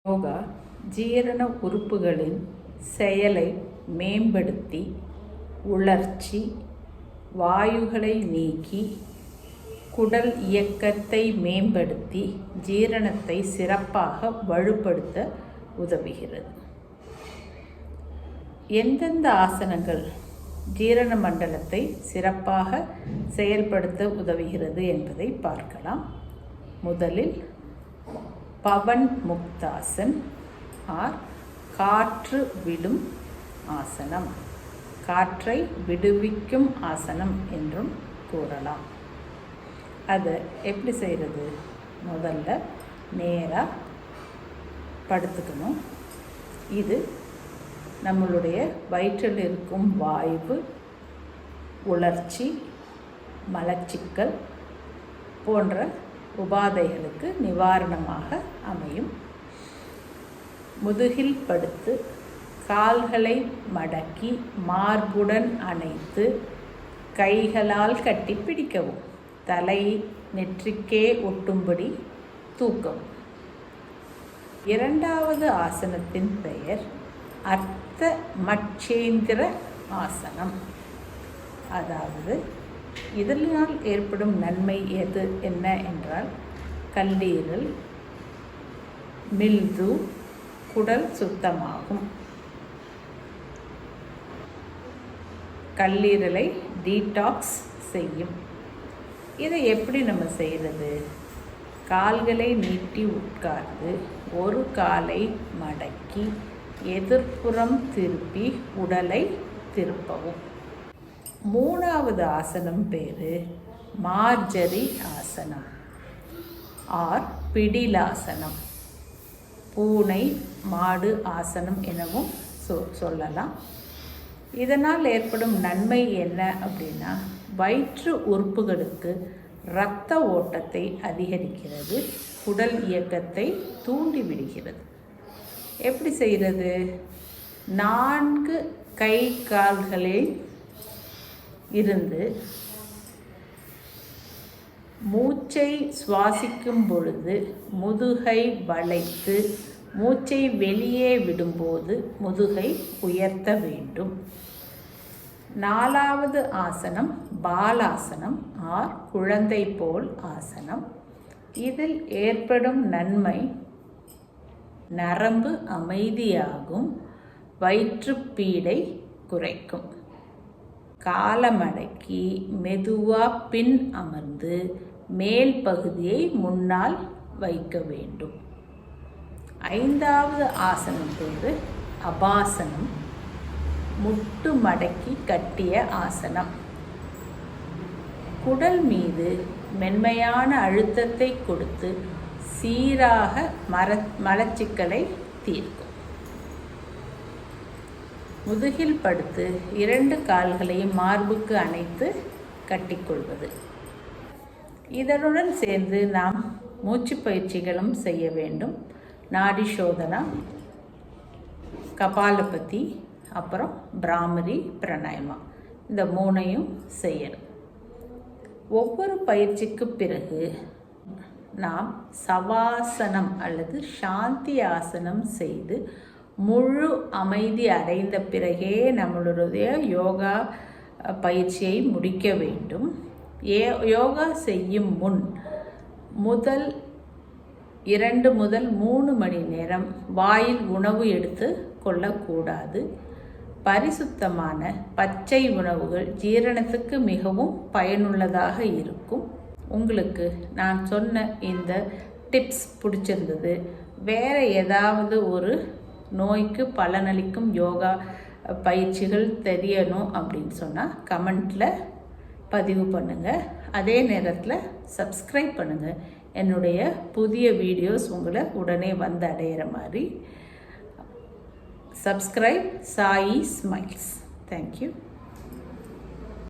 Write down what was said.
யோகா ஜீரண உறுப்புகளின் செயலை மேம்படுத்தி உலர்ச்சி வாயுகளை நீக்கி குடல் இயக்கத்தை மேம்படுத்தி ஜீரணத்தை சிறப்பாக வலுப்படுத்த உதவுகிறது. எந்தெந்த ஆசனங்கள் ஜீரண மண்டலத்தை சிறப்பாக செயல்படுத்த உதவுகிறது என்பதை பார்க்கலாம். முதலில் பவன் முக்தாசன் ஆர் காற்று விடும் ஆசனம், காற்றை விடுவிக்கும் ஆசனம் என்றும் கூறலாம். அதை எப்படி செய்கிறது? முதல்ல நேராக படுத்துக்கணும். இது நம்மளுடைய வயிற்றில் இருக்கும் வாய்வு, உலர்ச்சி, மலச்சிக்கல் போன்ற உபாதைகளுக்கு நிவாரணமாக அமையும். முதுகில் படுத்து கால்களை மடக்கி மார்புடன் அணைத்து கைகளால் கட்டி பிடிக்கவும். தலை நெற்றிக்கே ஒட்டும்படி தூக்கவும். இரண்டாவது ஆசனத்தின் பெயர் அர்த்த மட்சேந்திர ஆசனம். அதாவது இதனால் ஏற்படும் நன்மை என்ன என்றால் கல்லீரல், மில்து, குடல் சுத்தமாகும். கல்லீரலை டீடாக்ஸ் செய்யும். இதை எப்படி நம்ம செய்கிறது? கால்களை நீட்டி உட்கார்ந்து ஒரு காலை மடக்கி எதிர்ப்புறம் திருப்பி உடலை திருப்பவும். மூணாவது ஆசனம் பேர் மார்ஜரி ஆசனம் ஆர் பிடிலாசனம், பூனை மாடு ஆசனம் எனவும் சொல்லலாம். இதனால் ஏற்படும் நன்மை என்ன அப்படின்னா, வயிற்று உறுப்புகளுக்கு இரத்த ஓட்டத்தை அதிகரிக்கிறது, குடல் இயக்கத்தை தூண்டிவிடுகிறது. எப்படி செய்கிறது? 4 கை கால்களில் இருந்து மூச்சை சுவாசிக்கும் பொழுது முதுகை வளைத்து மூச்சை வெளியே விடும்போது முதுகை உயர்த்த வேண்டும். 4வது ஆசனம் பாலாசனம் ஆர் குழந்தை போல் ஆசனம். இதில் ஏற்படும் நன்மை நரம்பு அமைதியாகும், வயிற்றுப்பீடை குறைக்கும். காலமடக்கி மெதுவாக பின் அமர்ந்து மேல் பகுதியை முன்னால் வைக்க வேண்டும். 5வது ஆசனம் பேர் அபாசனம், முட்டு மடக்கி கட்டிய ஆசனம். குடல் மீது மென்மையான அழுத்தத்தை கொடுத்து சீராக மலச்சிக்கலை தீர்க்கும். முதுகில் படுத்து 2 கால்களையும் மார்புக்கு அணைத்து கட்டிக்கொள்வது. இதனுடன் சேர்ந்து நாம் மூச்சு பயிற்சிகளும் செய்ய வேண்டும். நாடி சோதனா, கபாலபதி, அப்புறம் பிராமரி பிராணாயாமா, இந்த 3ஐயும் செய்யணும். ஒவ்வொரு பயிற்சிக்கு பிறகு நாம் சவாசனம் அல்லது சாந்தி ஆசனம் செய்து முழு அமைதி அடைந்த பிறகே நம்மளுடைய யோகா பயிற்சியை முடிக்க வேண்டும். யோகா செய்யும் முன் முதல் 2 முதல் 3 மணி நேரம் வாயில் உணவு எடுத்து கொள்ளக்கூடாது. பரிசுத்தமான பச்சை உணவுகள் ஜீரணத்துக்கு மிகவும் பயனுள்ளதாக இருக்கும். உங்களுக்கு நான் சொன்ன இந்த டிப்ஸ் பிடிச்சிருந்தது, வேறு ஏதாவது ஒரு நோய்க்கு பலனளிக்கும் யோகா பயிற்சிகள் தெரியணும் அப்படின்னு சொன்னால் கமெண்ட்டில் பதிவு பண்ணுங்கள். அதே நேரத்தில் சப்ஸ்கிரைப் பண்ணுங்கள். என்னுடைய புதிய வீடியோஸ் உங்களை உடனே வந்து அடையிற மாதிரி. Subscribe Sai smiles. தேங்க்யூ.